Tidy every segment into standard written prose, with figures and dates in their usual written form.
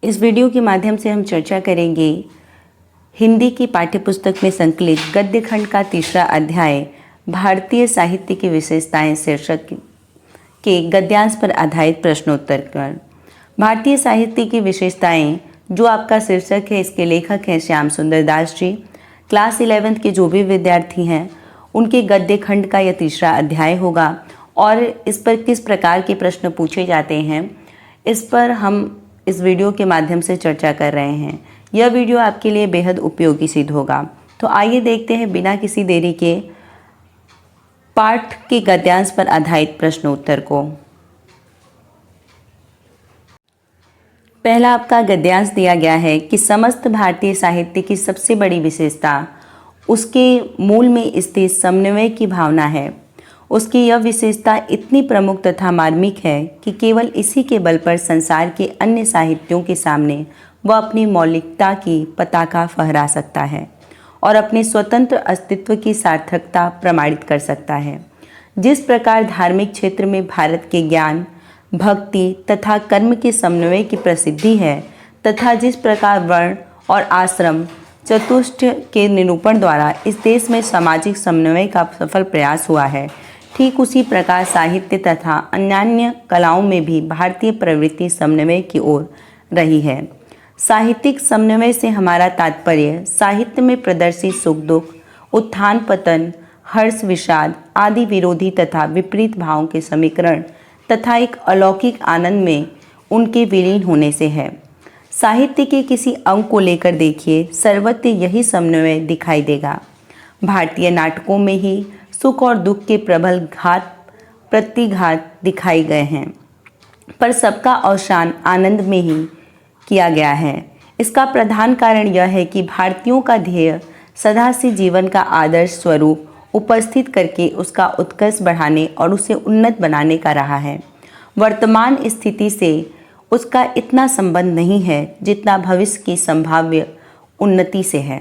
इस वीडियो के माध्यम से हम चर्चा करेंगे हिंदी की पाठ्यपुस्तक में संकलित गद्य खंड का तीसरा अध्याय भारतीय साहित्य की विशेषताएं शीर्षक के गद्यांश पर आधारित प्रश्नोत्तर पर। भारतीय साहित्य की विशेषताएं जो आपका शीर्षक है, इसके लेखक हैं श्याम सुंदर दास जी। क्लास 11th के जो भी विद्यार्थी हैं उनके गद्य खंड का यह तीसरा अध्याय होगा और इस पर किस प्रकार के प्रश्न पूछे जाते हैं इस पर हम इस वीडियो के माध्यम से चर्चा कर रहे हैं। यह वीडियो आपके लिए बेहद उपयोगी सिद्ध होगा। तो आइए देखते हैं बिना किसी देरी के पाठ के गद्यांश पर आधारित प्रश्नोत्तर को। पहला आपका गद्यांश दिया गया है कि समस्त भारतीय साहित्य की सबसे बड़ी विशेषता उसके मूल में स्थित समन्वय की भावना है। उसकी यह विशेषता इतनी प्रमुख तथा मार्मिक है कि केवल इसी के बल पर संसार के अन्य साहित्यों के सामने वह अपनी मौलिकता की पताका फहरा सकता है और अपने स्वतंत्र अस्तित्व की सार्थकता प्रमाणित कर सकता है। जिस प्रकार धार्मिक क्षेत्र में भारत के ज्ञान, भक्ति तथा कर्म के समन्वय की प्रसिद्धि है तथा जिस प्रकार वर्ण और आश्रम चतुष्टय के निरूपण द्वारा इस देश में सामाजिक समन्वय का सफल प्रयास हुआ है, ठीक उसी प्रकार साहित्य तथा अन्यान्य कलाओं में भी भारतीय प्रवृत्ति समन्वय की ओर रही है। साहित्यिक समन्वय से हमारा तात्पर्य साहित्य में प्रदर्शित सुख दुख, उत्थान पतन, हर्ष विषाद आदि विरोधी तथा विपरीत भावों के समीकरण तथा एक अलौकिक आनंद में उनके विलीन होने से है। साहित्य के किसी अंग को लेकर देखिए, सर्वत्र यही समन्वय दिखाई देगा। भारतीय नाटकों में ही सुख और दुख के प्रबल घात प्रतिघात दिखाए गए हैं, पर सबका अवसान आनंद में ही किया गया है। इसका प्रधान कारण यह है कि भारतीयों का ध्येय सदा से जीवन का आदर्श स्वरूप उपस्थित करके उसका उत्कर्ष बढ़ाने और उसे उन्नत बनाने का रहा है। वर्तमान स्थिति से उसका इतना संबंध नहीं है जितना भविष्य की संभाव्य उन्नति से है।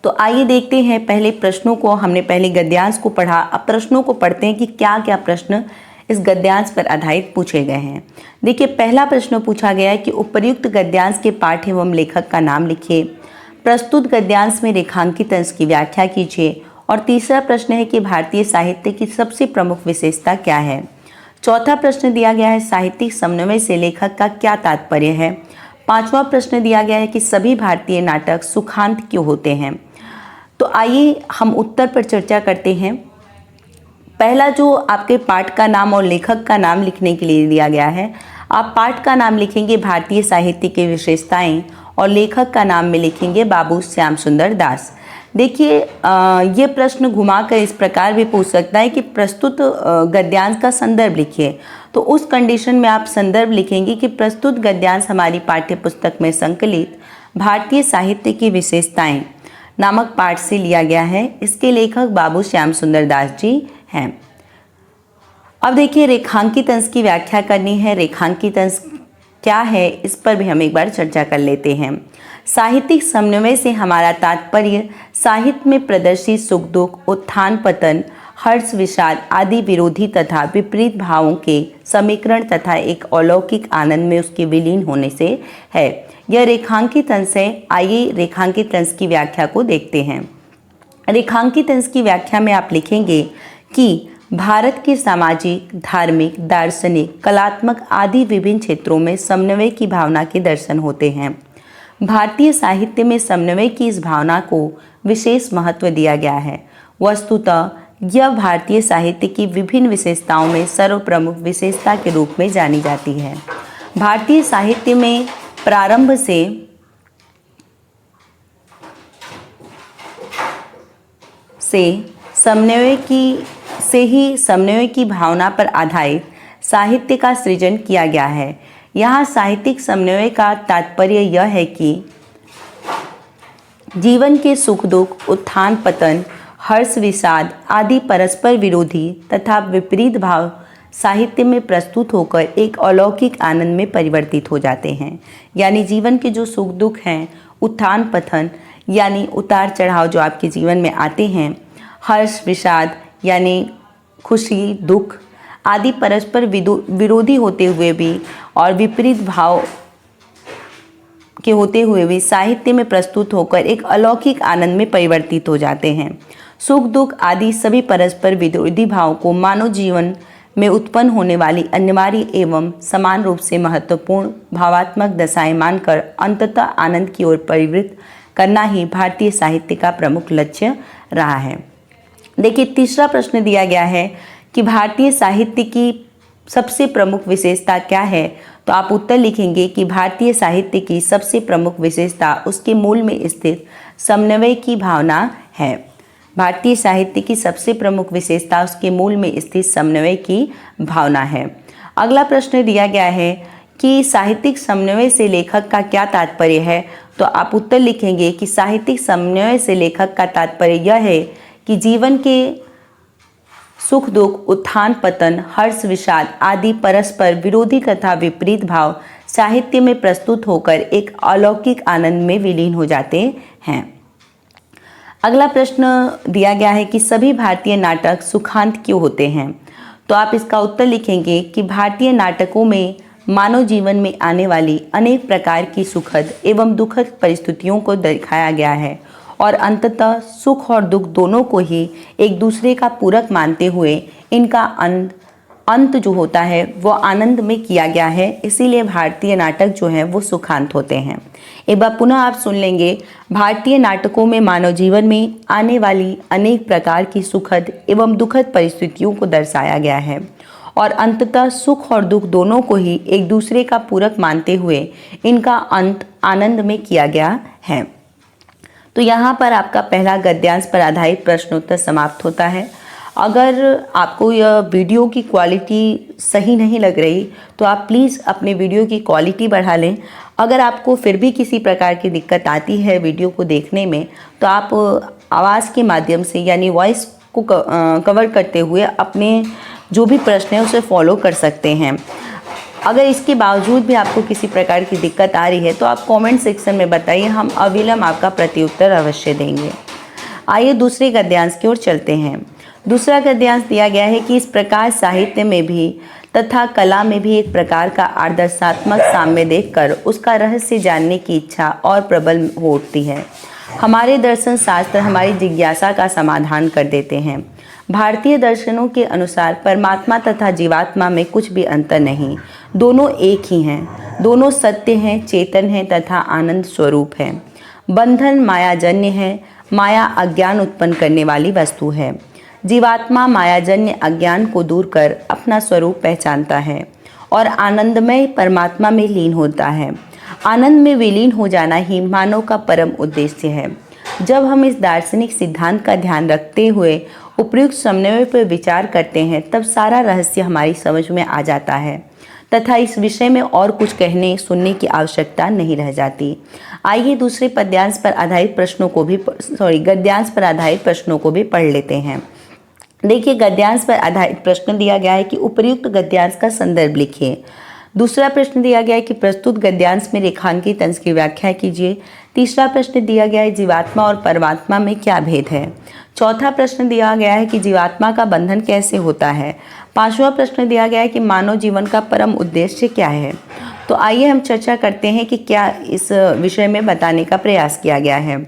तो आइए देखते हैं पहले प्रश्नों को। हमने पहले गद्यांश को पढ़ा, अब प्रश्नों को पढ़ते हैं कि क्या क्या प्रश्न इस गद्यांश पर आधारित पूछे गए हैं। देखिए, पहला प्रश्न पूछा गया है कि उपर्युक्त गद्यांश के पाठ एवं लेखक का नाम लिखिए। प्रस्तुत गद्यांश में रेखांकित अंश की व्याख्या कीजिए। और तीसरा प्रश्न है कि भारतीय साहित्य की सबसे प्रमुख विशेषता क्या है। चौथा प्रश्न दिया गया है साहित्यिक समन्वय से लेखक का क्या तात्पर्य है। पांचवा प्रश्न दिया गया है कि सभी भारतीय नाटक सुखांत क्यों होते हैं। तो आइए हम उत्तर पर चर्चा करते हैं। पहला जो आपके पाठ का नाम और लेखक का नाम लिखने के लिए दिया गया है, आप पाठ का नाम लिखेंगे भारतीय साहित्य की विशेषताएं और लेखक का नाम में लिखेंगे बाबू श्याम सुंदर दास। देखिए, ये प्रश्न घुमाकर इस प्रकार भी पूछ सकता है कि प्रस्तुत गद्यांश का संदर्भ लिखिए। तो उस कंडीशन में आप संदर्भ लिखेंगे कि प्रस्तुत गद्यांश हमारी पाठ्यपुस्तक में संकलित भारतीय साहित्य की विशेषताएं नामक पाठ से लिया गया है। इसके लेखक बाबू श्याम सुंदर दास जी हैं। अब देखिए, रेखांकित अंश की व्याख्या करनी है। रेखांकित अंश क्या है इस पर भी हम एक बार चर्चा कर लेते हैं। साहित्यिक समन्वय से हमारा तात्पर्य साहित्य में प्रदर्शित सुख दुख, उत्थान पतन, हर्ष विषाद आदि विरोधी तथा विपरीत भावों के समीकरण तथा एक अलौकिक आनंद में उसके विलीन होने से है। यह रेखांकित अंश है। आइए रेखांकित अंश की व्याख्या को देखते हैं। रेखांकित अंश की व्याख्या में आप लिखेंगे कि भारत के सामाजिक, धार्मिक, दार्शनिक, कलात्मक आदि विभिन्न क्षेत्रों में समन्वय की भावना के दर्शन होते हैं। भारतीय साहित्य में समन्वय की इस भावना को विशेष महत्व दिया गया है। वस्तुतः यह भारतीय साहित्य की विभिन्न विशेषताओं में सर्वप्रमुख विशेषता के रूप में जानी जाती है। भारतीय साहित्य में प्रारंभ से समन्वय की भावना पर आधारित साहित्य का सृजन किया गया है। यहाँ साहित्यिक समन्वय का तात्पर्य यह है कि जीवन के सुख दुख, उत्थान पतन, हर्ष विषाद आदि परस्पर विरोधी तथा विपरीत भाव साहित्य में प्रस्तुत होकर एक अलौकिक आनंद में परिवर्तित हो जाते हैं। यानी जीवन के जो सुख दुख हैं, उत्थान पतन यानी उतार चढ़ाव जो आपके जीवन में आते हैं, हर्ष विषाद यानी खुशी दुख आदि परस्पर विरोधी होते हुए भी और विपरीत भाव के होते हुए भी साहित्य में प्रस्तुत होकर एक अलौकिक आनंद में परिवर्तित हो जाते हैं। सुख दुख आदि सभी परस्पर विरोधी भाव को मानव जीवन में उत्पन्न होने वाली अनिवार्य एवं समान रूप से महत्वपूर्ण भावात्मक दशाएं मानकर अंततः आनंद की ओर परिवृत्त करना ही भारतीय साहित्य का प्रमुख लक्ष्य रहा है। देखिए, तीसरा प्रश्न दिया गया है कि भारतीय साहित्य की सबसे प्रमुख विशेषता क्या है। तो आप उत्तर लिखेंगे कि भारतीय साहित्य की सबसे प्रमुख विशेषता उसके मूल में स्थित समन्वय की भावना है। भारतीय साहित्य की सबसे प्रमुख विशेषता उसके मूल में स्थित समन्वय की भावना है। अगला प्रश्न दिया गया है कि साहित्यिक समन्वय से लेखक का क्या तात्पर्य है। तो आप उत्तर लिखेंगे कि साहित्यिक समन्वय से लेखक का तात्पर्य यह है कि जीवन के सुख दुख, उत्थान पतन, हर्ष विषाद आदि परस्पर विरोधी तथा विपरीत भाव साहित्य में प्रस्तुत होकर एक अलौकिक आनंद में विलीन हो जाते हैं। अगला प्रश्न दिया गया है कि सभी भारतीय नाटक सुखांत क्यों होते हैं। तो आप इसका उत्तर लिखेंगे कि भारतीय नाटकों में मानव जीवन में आने वाली अनेक प्रकार की सुखद एवं दुखद परिस्थितियों को दिखाया गया है और अंततः सुख और दुख दोनों को ही एक दूसरे का पूरक मानते हुए इनका अंत जो होता है वो आनंद में किया गया है। इसीलिए भारतीय नाटक जो है वो सुखांत होते हैं। एक बार पुनः आप सुन लेंगे, भारतीय नाटकों में मानव जीवन में आने वाली अनेक प्रकार की सुखद एवं दुखद परिस्थितियों को दर्शाया गया है और अंततः सुख और दुख दोनों को ही एक दूसरे का पूरक मानते हुए इनका अंत आनंद में किया गया है। तो यहाँ पर आपका पहला गद्यांश पर आधारित प्रश्नोत्तर समाप्त होता है। अगर आपको यह वीडियो की क्वालिटी सही नहीं लग रही तो आप प्लीज़ अपने वीडियो की क्वालिटी बढ़ा लें। अगर आपको फिर भी किसी प्रकार की दिक्कत आती है वीडियो को देखने में तो आप आवाज़ के माध्यम से यानी वॉइस को कवर करते हुए अपने जो भी प्रश्न है उसे फॉलो कर सकते हैं। अगर इसके बावजूद भी आपको किसी प्रकार की दिक्कत आ रही है तो आप कमेंट सेक्शन में बताइए, हम अविलंब आपका प्रत्युत्तर अवश्य देंगे। आइए दूसरे गद्यांश की ओर चलते हैं। दूसरा गद्यांश दिया गया है कि इस प्रकार साहित्य में भी तथा कला में भी एक प्रकार का आदर्शात्मक साम्य देखकर उसका रहस्य जानने की इच्छा और प्रबल हो उठती है। हमारे दर्शन शास्त्र हमारी जिज्ञासा का समाधान कर देते हैं। भारतीय दर्शनों के अनुसार परमात्मा तथा जीवात्मा में कुछ भी अंतर नहीं, दोनों एक ही हैं। दोनों सत्य हैं, चेतन हैं तथा आनंद स्वरूप हैं। बंधन मायाजन्य है, माया अज्ञान उत्पन्न करने वाली वस्तु है। जीवात्मा मायाजन्य अज्ञान को दूर कर अपना स्वरूप पहचानता है और आनंदमय परमात्मा में लीन होता है। आनंद में विलीन हो जाना ही मानव का परम उद्देश्य है। जब हम इस दार्शनिक सिद्धांत का ध्यान रखते हुए उपयुक्त समन्वय पर विचार करते हैं तब सारा रहस्य हमारी समझ में आ जाता है तथा इस विषय में और कुछ कहने सुनने की आवश्यकता नहीं रह जाती। आइए दूसरे गद्यांश पर आधारित प्रश्नों को भी पढ़ लेते हैं। देखिए, गद्यांश पर आधारित प्रश्न दिया गया है कि उपर्युक्त गद्यांश का संदर्भ लिखिए। दूसरा प्रश्न दिया गया है कि प्रस्तुत गद्यांश में रेखांकित अंश की व्याख्या कीजिए। तीसरा प्रश्न दिया गया है जीवात्मा और परमात्मा में क्या भेद है। चौथा प्रश्न दिया गया है कि जीवात्मा का बंधन कैसे होता है। पांचवा प्रश्न दिया गया है कि मानव जीवन का परम उद्देश्य क्या है। तो आइए हम चर्चा करते हैं कि क्या इस विषय में बताने का प्रयास किया गया है।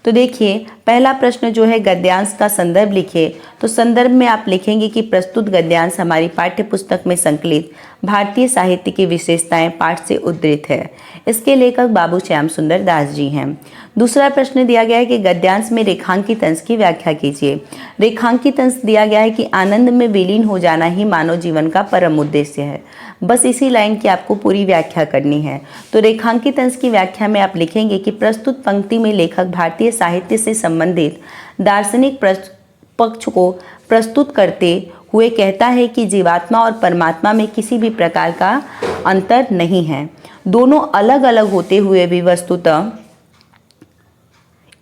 तो देखिए, पहला प्रश्न जो है गद्यांश का संदर्भ लिखिए। तो संदर्भ में आप लिखेंगे कि प्रस्तुत गद्यांश हमारी पाठ्य पुस्तक में संकलित भारतीय साहित्य की विशेषताएं पाठ से उद्धृत है। इसके लेखक बाबू श्याम सुंदर दास जी हैं। दूसरा प्रश्न दिया गया है कि गद्यांश में रेखांकित अंश की व्याख्या कीजिए। रेखांकित अंश दिया गया है कि आनंद में विलीन हो जाना ही मानव जीवन का परम उद्देश्य है। बस इसी लाइन की आपको पूरी व्याख्या करनी है। तो रेखांकित अंश की व्याख्या में आप लिखेंगे कि प्रस्तुत पंक्ति में लेखक भारतीय साहित्य से संबंधित दार्शनिक पक्ष को प्रस्तुत करते हुए कहता है कि जीवात्मा और परमात्मा में किसी भी प्रकार का अंतर नहीं है। दोनों अलग अलग होते हुए भी वस्तुतः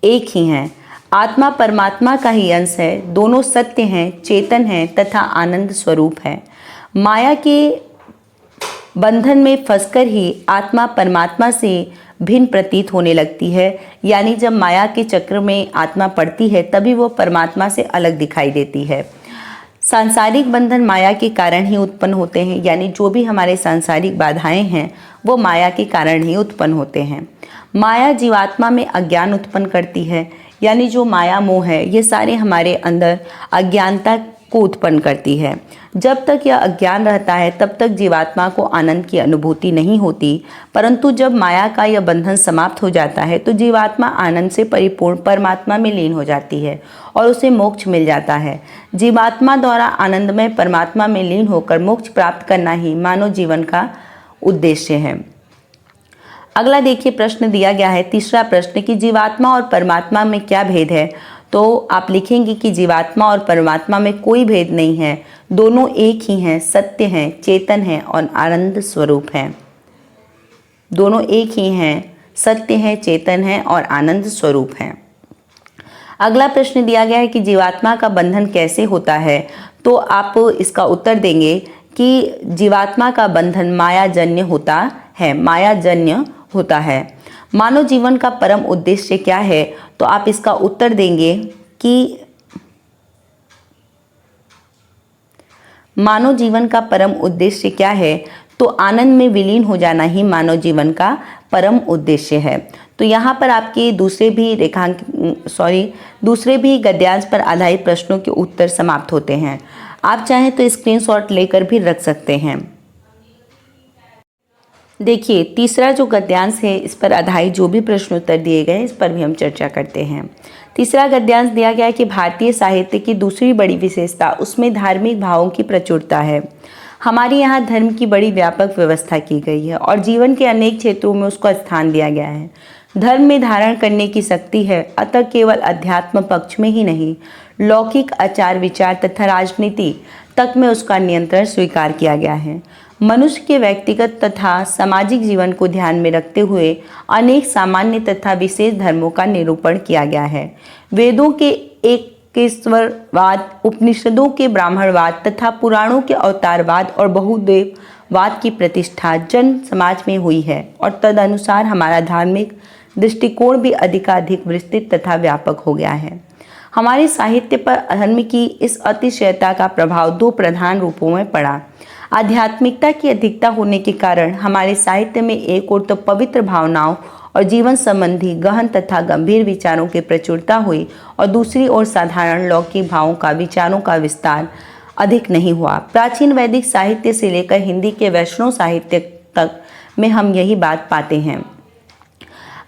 एक ही हैं। आत्मा परमात्मा का ही अंश है। दोनों सत्य हैं, चेतन हैं तथा आनंद स्वरूप है। माया के बंधन में फंसकर ही आत्मा परमात्मा से भिन्न प्रतीत होने लगती है। यानी जब माया के चक्र में आत्मा पड़ती है तभी वो परमात्मा से अलग दिखाई देती है। सांसारिक बंधन माया के कारण ही उत्पन्न होते हैं, यानी जो भी हमारे सांसारिक बाधाएं हैं वो माया के कारण ही उत्पन्न होते हैं। माया जीवात्मा में अज्ञान उत्पन्न करती है, यानी जो माया मोह है ये सारे हमारे अंदर अज्ञानता को उत्पन्न करती है। जब तक यह अज्ञान रहता है तब तक जीवात्मा को आनंद की अनुभूति नहीं होती, परंतु जब माया का यह बंधन समाप्त हो जाता है तो जीवात्मा आनंद से परिपूर्ण परमात्मा में लीन हो जाती है और उसे मोक्ष मिल जाता है। जीवात्मा द्वारा आनंदमय परमात्मा में लीन होकर मोक्ष प्राप्त करना ही मानव जीवन का उद्देश्य है। अगला देखिए प्रश्न दिया गया है, तीसरा प्रश्न कि जीवात्मा और परमात्मा में क्या भेद है। तो आप लिखेंगे कि जीवात्मा और परमात्मा में कोई भेद नहीं है, दोनों एक ही हैं, सत्य हैं, चेतन हैं और आनंद स्वरूप हैं। दोनों एक ही हैं, सत्य हैं, चेतन हैं और आनंद स्वरूप हैं। अगला प्रश्न दिया गया है कि जीवात्मा का बंधन कैसे होता है। तो आप इसका उत्तर देंगे कि जीवात्मा का बंधन मायाजन्य होता है, मायाजन्य होता है। मानव जीवन का परम उद्देश्य क्या है। तो आप इसका उत्तर देंगे कि मानव जीवन का परम उद्देश्य क्या है। तो आनंद में विलीन हो जाना ही मानव जीवन का परम उद्देश्य है। तो यहाँ पर आपके दूसरे भी गद्यांश पर आधारित प्रश्नों के उत्तर समाप्त होते हैं। आप चाहें तो स्क्रीनशॉट लेकर भी रख सकते हैं। देखिए तीसरा जो गद्यांश है इस पर आधारित जो भी प्रश्न उत्तर दिए गए इस पर भी हम चर्चा करते हैं। तीसरा गद्यांश दिया गया है कि भारतीय साहित्य की दूसरी बड़ी विशेषता उसमें धार्मिक भावों की प्रचुरता है। हमारे यहाँ धर्म की बड़ी व्यापक व्यवस्था की गई है और जीवन के अनेक क्षेत्रों में उसका स्थान दिया गया है। धर्म में धारण करने की शक्ति है, अतः केवल अध्यात्म पक्ष में ही नहीं, लौकिक आचार विचार तथा राजनीति तक में उसका नियंत्रण स्वीकार किया गया है। मनुष्य के व्यक्तिगत तथा सामाजिक जीवन को ध्यान में रखते हुए अनेक सामान्य तथा विशेष धर्मों का निरूपण किया गया है। वेदों के एकेश्वरवाद, उपनिषदों के ब्राह्मणवाद तथा पुराणों के अवतारवाद और बहुदेववाद की प्रतिष्ठा जन समाज में हुई है और तदनुसार हमारा धार्मिक दृष्टिकोण भी अधिकाधिक विस्तृत तथा व्यापक हो गया है। हमारे साहित्य पर धर्म की इस अतिशयता का प्रभाव दो प्रधान रूपों में पड़ा। आध्यात्मिकता की अधिकता होने के कारण हमारे साहित्य में एक ओर तो पवित्र भावनाओं और जीवन संबंधी गहन तथा गंभीर विचारों की प्रचुरता हुई और दूसरी ओर साधारण लौकिक भावों का विचारों का विस्तार अधिक नहीं हुआ। प्राचीन वैदिक साहित्य से लेकर हिंदी के वैष्णव साहित्य तक में हम यही बात पाते हैं।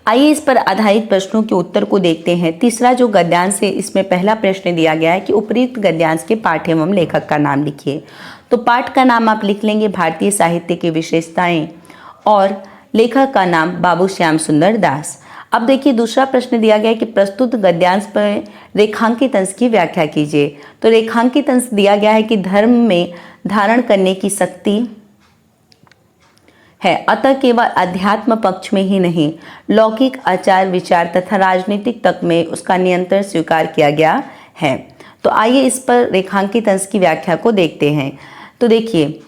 आइए इस पर आधारित प्रश्नों के उत्तर को देखते हैं। तीसरा जो गद्यांश है इसमें पहला प्रश्न दिया गया है कि उपयुक्त गद्यांश के पाठ एवं लेखक का नाम लिखिए। तो पाठ का नाम आप लिख लेंगे भारतीय साहित्य की विशेषताएं और लेखक का नाम बाबू श्याम सुंदर दास। अब देखिए दूसरा प्रश्न दिया गया है कि प्रस्तुत गद्यांश पर रेखांकित अंश की व्याख्या कीजिए। तो रेखांकित अंश दिया गया है कि धर्म में धारण करने की शक्ति है, अतः केवल अध्यात्म पक्ष में ही नहीं, लौकिक आचार विचार तथा राजनीतिक तक में उसका नियंत्रण स्वीकार किया गया है। तो आइए इस पर रेखांकित अंश की व्याख्या को देखते हैं। तो देखिए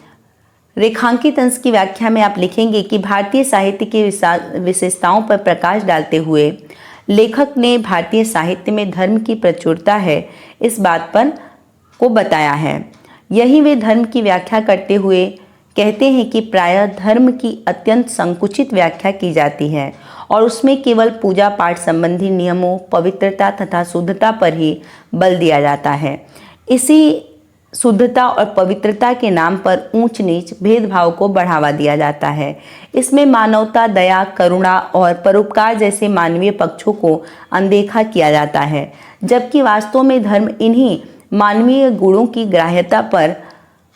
रेखांकित अंश की व्याख्या में आप लिखेंगे कि भारतीय साहित्य की विशेषताओं पर प्रकाश डालते हुए लेखक ने भारतीय साहित्य में धर्म की प्रचुरता है इस बात पर को बताया है। यही वे धर्म की व्याख्या करते हुए कहते हैं कि प्रायः धर्म की अत्यंत संकुचित व्याख्या की जाती है और उसमें केवल पूजा पाठ संबंधी नियमों, पवित्रता तथा शुद्धता पर ही बल दिया जाता है। इसी शुद्धता और पवित्रता के नाम पर ऊंच नीच भेदभाव को बढ़ावा दिया जाता है। इसमें मानवता, दया, करुणा और परोपकार जैसे मानवीय पक्षों को अनदेखा किया जाता है, जबकि वास्तव में धर्म इन्हीं मानवीय गुणों की ग्राह्यता पर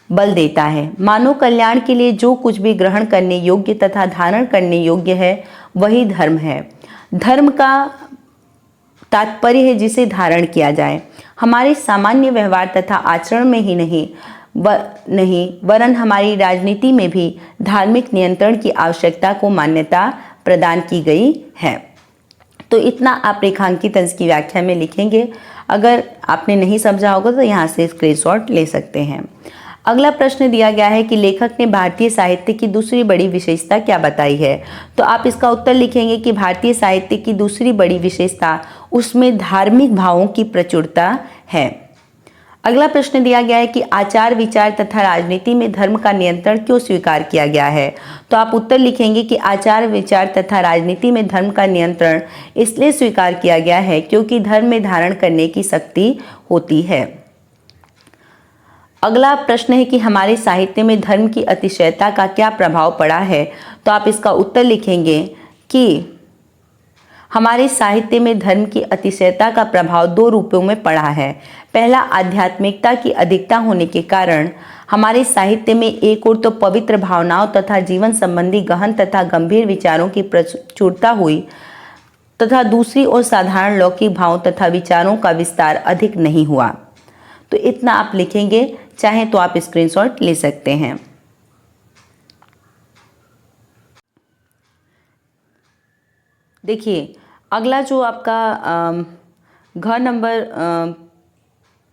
बल देता है। मानव कल्याण के लिए जो कुछ भी ग्रहण करने योग्य तथा धारण करने योग्य है वही धर्म है। धर्म का तात्पर्य है जिसे धारण किया जाए। हमारे सामान्य व्यवहार तथा आचरण में ही नहीं वरन हमारी राजनीति में भी धार्मिक नियंत्रण की आवश्यकता को मान्यता प्रदान की गई है। तो इतना आप रेखांकित अंश की व्याख्या में लिखेंगे। अगर आपने नहीं समझा होगा तो यहाँ से स्क्रीनशॉट ले सकते हैं। अगला प्रश्न दिया गया है कि लेखक ने भारतीय साहित्य की दूसरी बड़ी विशेषता क्या बताई है। तो आप इसका उत्तर लिखेंगे कि भारतीय साहित्य की दूसरी बड़ी विशेषता उसमें धार्मिक भावों की प्रचुरता है। अगला प्रश्न दिया गया है कि आचार विचार तथा राजनीति में धर्म का नियंत्रण क्यों स्वीकार किया गया है। तो आप उत्तर लिखेंगे कि आचार विचार तथा राजनीति में धर्म का नियंत्रण इसलिए स्वीकार किया गया है क्योंकि धर्म में धारण करने की शक्ति होती है। अगला प्रश्न है कि हमारे साहित्य में धर्म की अतिशयता का क्या प्रभाव पड़ा है। तो आप इसका उत्तर लिखेंगे कि हमारे साहित्य में धर्म की अतिशयता का प्रभाव दो रूपों में पड़ा है। पहला, आध्यात्मिकता की अधिकता होने के कारण हमारे साहित्य में एक ओर तो पवित्र भावनाओं तथा जीवन संबंधी गहन तथा गंभीर विचारों की प्रचुरता हुई तथा दूसरी ओर साधारण लौकिक भावों तथा विचारों का विस्तार अधिक नहीं हुआ। तो इतना आप लिखेंगे, चाहे तो आप स्क्रीनशॉट ले सकते हैं। देखिए, अगला जो आपका घ नंबर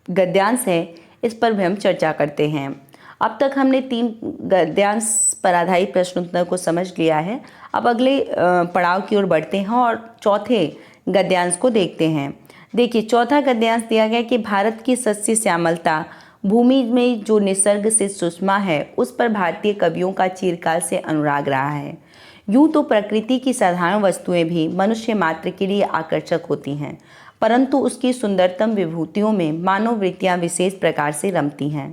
गद्यांश है, इस पर भी हम चर्चा करते हैं। अब तक हमने 3 गद्यांश पर आधारित प्रश्न उत्तर को समझ लिया है। अब अगले पड़ाव की ओर बढ़ते हैं और चौथे गद्यांश को देखते हैं। देखिए, चौथा गद्यांश दिया गया कि भारत की सस्य श्यामलता, भूमि में जो निसर्ग से सुषमा है, उस पर भारतीय कवियों का चिरकाल से अनुराग रहा है। यूं तो प्रकृति की साधारण वस्तुएं भी मनुष्य मात्र के लिए आकर्षक होती हैं, परंतु उसकी सुंदरतम विभूतियों में मानव वृत्तियां विशेष प्रकार से रमती हैं।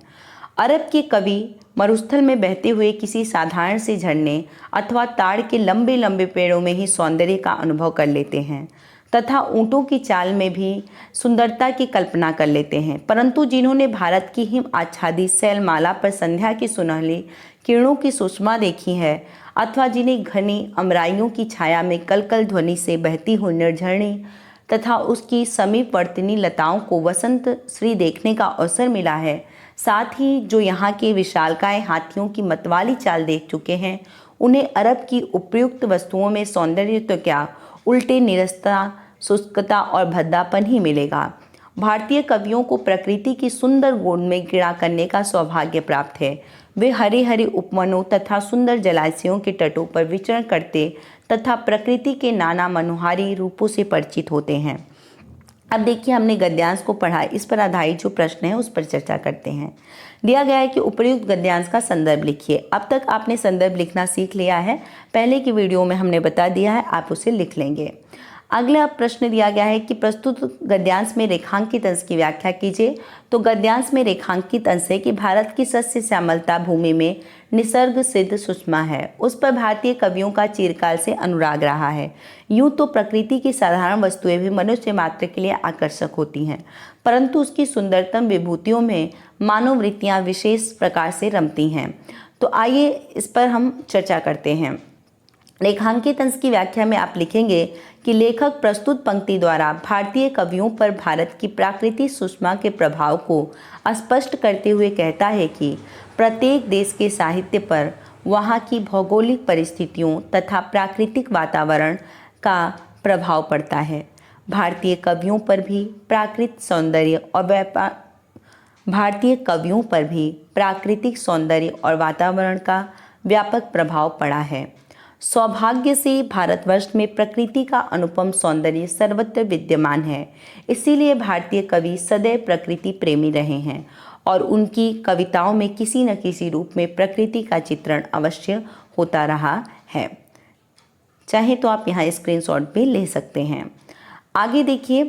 अरब के कवि मरुस्थल में बहते हुए किसी साधारण से झरने अथवा ताड़ के लंबे लंबे पेड़ों में ही सौंदर्य का अनुभव कर लेते हैं तथा ऊँटों की चाल में भी सुंदरता की कल्पना कर लेते हैं, परंतु जिन्होंने भारत की हिम आच्छादित शैलमाला पर संध्या की सुनहली किरणों की सुषमा देखी है अथवा जिन्हें घनी अमराइयों की छाया में कलकल ध्वनि से बहती हुई निर्झरणी तथा उसकी समीपवर्तिनी लताओं को वसंत श्री देखने का अवसर मिला है, साथ ही जो यहाँ के विशालकाय हाथियों की मतवाली चाल देख चुके हैं, उन्हें अरब की उपयुक्त वस्तुओं में सौंदर्य तो क्या, उल्टे निरस्ता, शुष्कता और भद्दापन ही मिलेगा। भारतीय कवियों को प्रकृति की सुंदर गोद में क्रीड़ा करने का सौभाग्य प्राप्त है। वे हरे हरे उपवनों तथा सुंदर जलाशयों के तटों पर विचरण करते तथा प्रकृति के नाना मनोहारी रूपों से परिचित होते हैं। अब देखिए, हमने गद्यांश को पढ़ा, इस पर आधारित जो प्रश्न है उस पर चर्चा करते हैं। दिया गया है कि उपर्युक्त गद्यांश का संदर्भ लिखिए। अब तक आपने संदर्भ लिखना सीख लिया है, पहले की वीडियो में हमने बता दिया है, आप उसे लिख लेंगे। अगला प्रश्न दिया गया है कि प्रस्तुत गद्यांश में रेखांकित अंश की व्याख्या कीजिए। तो गद्यांश में रेखांकित अंश है कि भारत की सस्य श्यामलता भूमि में निसर्ग सिद्ध सुषमा है, उस पर भारतीय कवियों का चिरकाल से अनुराग रहा है। यूं तो प्रकृति की साधारण वस्तुएं भी मनुष्य मात्र के लिए आकर्षक होती हैं, परंतु उसकी सुंदरतम विभूतियों में मानव वृत्तियां विशेष प्रकार से रमती हैं। तो आइए इस पर हम चर्चा करते हैं। रेखांकित अंश की व्याख्या में आप लिखेंगे कि लेखक प्रस्तुत पंक्ति द्वारा भारतीय कवियों पर भारत की प्राकृतिक सुषमा के प्रभाव को स्पष्ट करते हुए कहता है कि प्रत्येक देश के साहित्य पर वहाँ की भौगोलिक परिस्थितियों तथा प्राकृतिक वातावरण का प्रभाव पड़ता है। भारतीय कवियों पर भी प्राकृतिक सौंदर्य और वातावरण का व्यापक प्रभाव पड़ा है। सौभाग्य से भारतवर्ष में प्रकृति का अनुपम सौंदर्य सर्वत्र विद्यमान है, इसीलिए भारतीय कवि सदैव प्रकृति प्रेमी रहे हैं और उनकी कविताओं में किसी न किसी रूप में प्रकृति का चित्रण अवश्य होता रहा है। चाहे तो आप यहाँ स्क्रीनशॉट भी ले सकते हैं। आगे देखिए,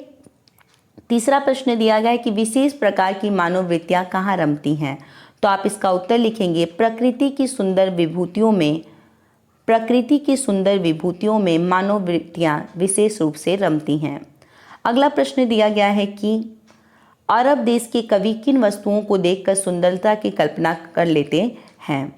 तीसरा प्रश्न दिया गया है कि विशेष प्रकार की मानव वृत्तियाँ कहाँ रमती हैं। तो आप इसका उत्तर लिखेंगे प्रकृति की सुंदर विभूतियों में मानव वृत्तियाँ विशेष रूप से रमती हैं। अगला प्रश्न दिया गया है कि अरब देश के कवि किन वस्तुओं को देखकर सुंदरता की कल्पना कर लेते हैं।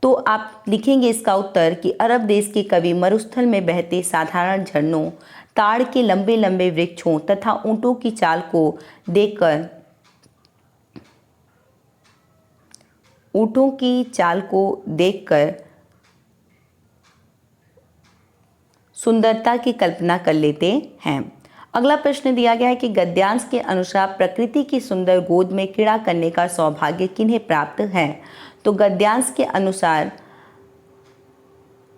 तो आप लिखेंगे इसका उत्तर कि अरब देश के कवि मरुस्थल में बहते साधारण झरनों, ताड़ के लंबे लंबे वृक्षों तथा ऊँटों की चाल को देखकर सुंदरता की कल्पना कर लेते हैं। अगला प्रश्न दिया गया है कि गद्यांश के अनुसार प्रकृति की सुंदर गोद में क्रीड़ा करने का सौभाग्य किन्हें प्राप्त है। तो गद्यांश के अनुसार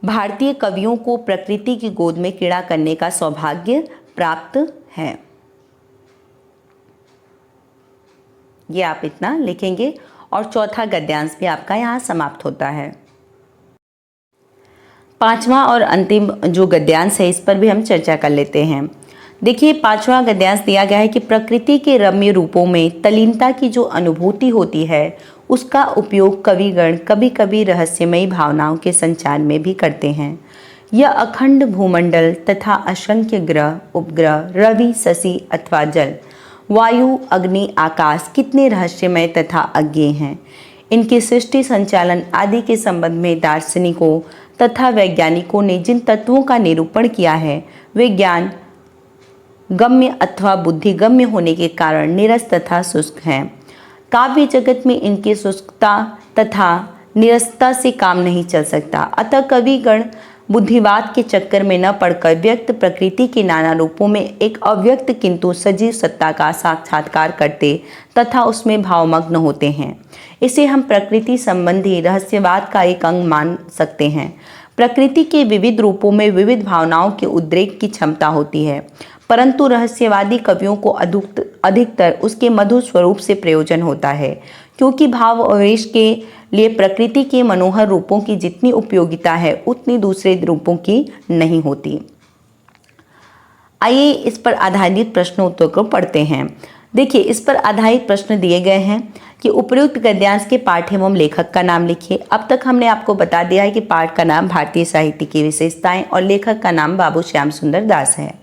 भारतीय कवियों को प्रकृति की गोद में क्रीड़ा करने का सौभाग्य प्राप्त है। ये आप इतना लिखेंगे और चौथा गद्यांश भी आपका यहाँ समाप्त होता है। पांचवा और अंतिम जो गद्यांश है इस पर भी हम चर्चा कर लेते हैं। देखिए, पांचवा गद्यांश दिया गया है कि प्रकृति के रम्य रूपों में तल्लीनता की जो अनुभूति होती है उसका उपयोग कविगण कभी कभी रहस्यमयी भावनाओं के संचार में भी करते हैं। यह अखंड भूमंडल तथा असंख्य ग्रह, उपग्रह, रवि, शशि अथवा जल, वायु, अग्नि, आकाश कितने रहस्यमय तथा अज्ञेय हैं। इनकी सृष्टि, संचालन आदि के संबंध में दार्शनिकों तथा वैज्ञानिकों ने जिन तत्वों का निरूपण किया है वे ज्ञान गम्य अथवा बुद्धिगम्य होने के कारण नीरस तथा शुष्क हैं। काव्य जगत में इनकी शुष्कता तथा नीरसता से काम नहीं चल सकता। अतः कविगण बुद्धिवाद के चक्कर में न पड़कर व्यक्त प्रकृति के नाना रूपों में एक अव्यक्त किंतु सजीव सत्ता का साक्षात्कार करते तथा उसमें भावमग्न होते हैं। इसे हम प्रकृति संबंधी रहस्यवाद का एक अंग मान सकते हैं। प्रकृति के विविध रूपों में विविध भावनाओं के उद्रेक की क्षमता होती है, परंतु रहस्यवादी कवियों को अधिकतर उसके मधुर स्वरूप से प्रयोजन होता है, क्योंकि भाव आवेश के लिए प्रकृति के मनोहर रूपों की जितनी उपयोगिता है उतनी दूसरे रूपों की नहीं होती। आइए इस पर आधारित प्रश्न उत्तर को पढ़ते हैं। देखिए, इस पर आधारित प्रश्न दिए गए हैं कि उपयुक्त गद्यांश के पाठ एवं लेखक का नाम लिखिए। अब तक हमने आपको बता दिया है कि पाठ का नाम भारतीय साहित्य की विशेषताएं और लेखक का नाम बाबू श्याम सुंदर दास है।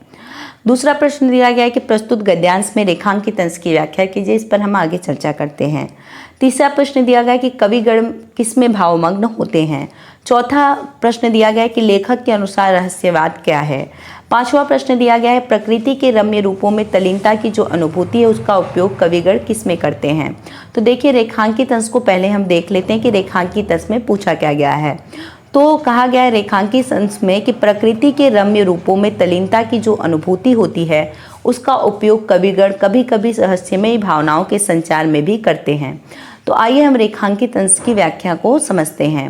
दूसरा प्रश्न दिया गया है कि प्रस्तुत गद्यांश में रेखांकित अंश की व्याख्या कीजिए। इस पर हम आगे चर्चा करते हैं। तीसरा प्रश्न दिया गया है कि कविगण किसमें भावमग्न होते हैं। चौथा प्रश्न दिया गया है कि लेखक के अनुसार रहस्यवाद क्या है। पांचवा प्रश्न दिया गया है प्रकृति के रम्य रूपों में तल्लीनता की जो अनुभूति है उसका उपयोग कविगण किसमें करते हैं। तो देखिए, रेखांकित अंश को पहले हम देख लेते हैं कि रेखांकित अंश में पूछा क्या गया है। तो कहा गया है रेखांकित अंश में कि प्रकृति के रम्य रूपों में तल्लीनता की जो अनुभूति होती है उसका उपयोग कविगण कभी कभी रहस्यमयी भावनाओं के संचार में भी करते हैं। तो आइए हम रेखांकित अंश की व्याख्या को समझते हैं।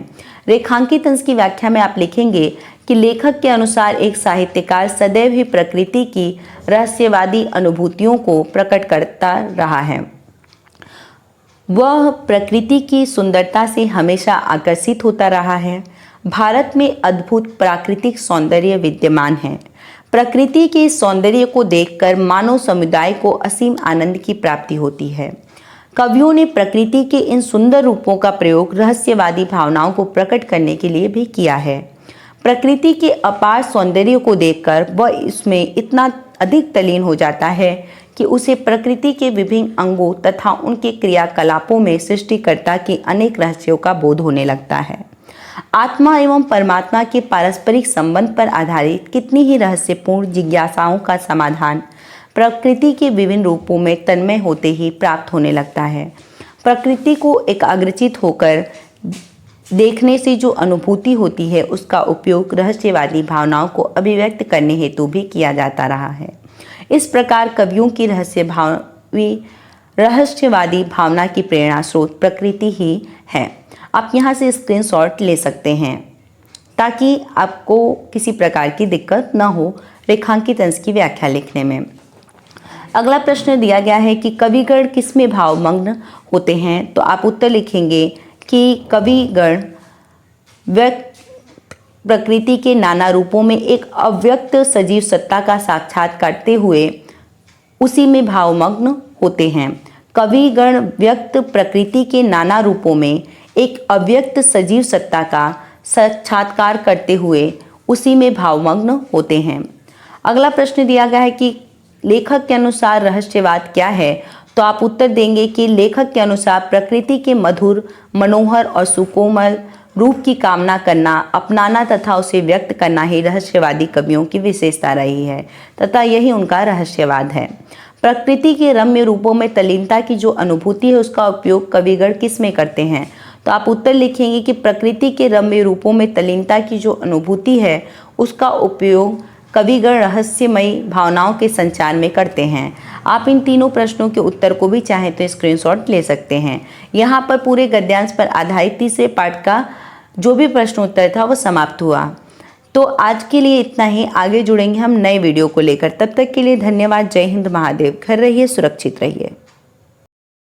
रेखांकित अंश की व्याख्या में आप लिखेंगे कि लेखक के अनुसार एक साहित्यकार सदैव ही प्रकृति की रहस्यवादी अनुभूतियों को प्रकट करता रहा है। वह प्रकृति की सुंदरता से हमेशा आकर्षित होता रहा है। भारत में अद्भुत प्राकृतिक सौंदर्य विद्यमान है। प्रकृति के सौंदर्य को देखकर मानव समुदाय को असीम आनंद की प्राप्ति होती है। कवियों ने प्रकृति के इन सुंदर रूपों का प्रयोग रहस्यवादी भावनाओं को प्रकट करने के लिए भी किया है। प्रकृति के अपार सौंदर्य को देखकर वह इसमें इतना अधिक तल्लीन हो जाता है कि उसे प्रकृति के विभिन्न अंगों तथा उनके क्रियाकलापों में सृष्टिकर्ता के अनेक रहस्यों का बोध होने लगता है। आत्मा एवं परमात्मा के पारस्परिक संबंध पर आधारित कितनी ही रहस्यपूर्ण जिज्ञासाओं का समाधान प्रकृति के विभिन्न रूपों में तन्मय होते ही प्राप्त होने लगता है। प्रकृति को एकाग्रचित होकर देखने से जो अनुभूति होती है उसका उपयोग रहस्यवादी भावनाओं को अभिव्यक्त करने हेतु भी किया जाता रहा है। इस प्रकार कवियों की रहस्यवादी भावना की प्रेरणा स्रोत प्रकृति ही है। आप यहाँ से स्क्रीनशॉट ले सकते हैं ताकि आपको किसी प्रकार की दिक्कत न हो रेखांकित अंश की व्याख्या लिखने में। अगला प्रश्न दिया गया है कि कविगण किसमें भावमग्न होते हैं। तो आप उत्तर लिखेंगे कि कविगण प्रकृति के नाना रूपों में एक अव्यक्त सजीव सत्ता का साक्षात करते हुए उसी में भावमग्न होते हैं। कविगण व्यक्त प्रकृति के नाना रूपों में एक अव्यक्त सजीव सत्ता का साक्षात्कार करते हुए उसी में भावमग्न होते हैं। अगला प्रश्न दिया गया है कि लेखक के अनुसार रहस्यवाद क्या है। तो आप उत्तर देंगे कि लेखक के अनुसार प्रकृति के मधुर, मनोहर और सुकोमल रूप की कामना करना, अपनाना तथा उसे व्यक्त करना ही रहस्यवादी कवियों की विशेषता रही है तथा यही उनका रहस्यवाद है। प्रकृति के रम्य रूपों में तल्लीनता की जो अनुभूति है उसका उपयोग कविगण किस में करते हैं। तो आप उत्तर लिखेंगे कि प्रकृति के रम्य रूपों में तल्लीनता की जो अनुभूति है उसका उपयोग कविगण रहस्यमयी भावनाओं के संचार में करते हैं। आप इन तीनों प्रश्नों के उत्तर को भी चाहें तो स्क्रीनशॉट ले सकते हैं। यहाँ पर पूरे गद्यांश पर आधारित तीसरे पाठ का जो भी प्रश्न उत्तर था वो समाप्त हुआ। तो आज के लिए इतना ही। आगे जुड़ेंगे हम नए वीडियो को लेकर। तब तक के लिए धन्यवाद। जय हिंद महादेव। घर रहिए, सुरक्षित रहिए।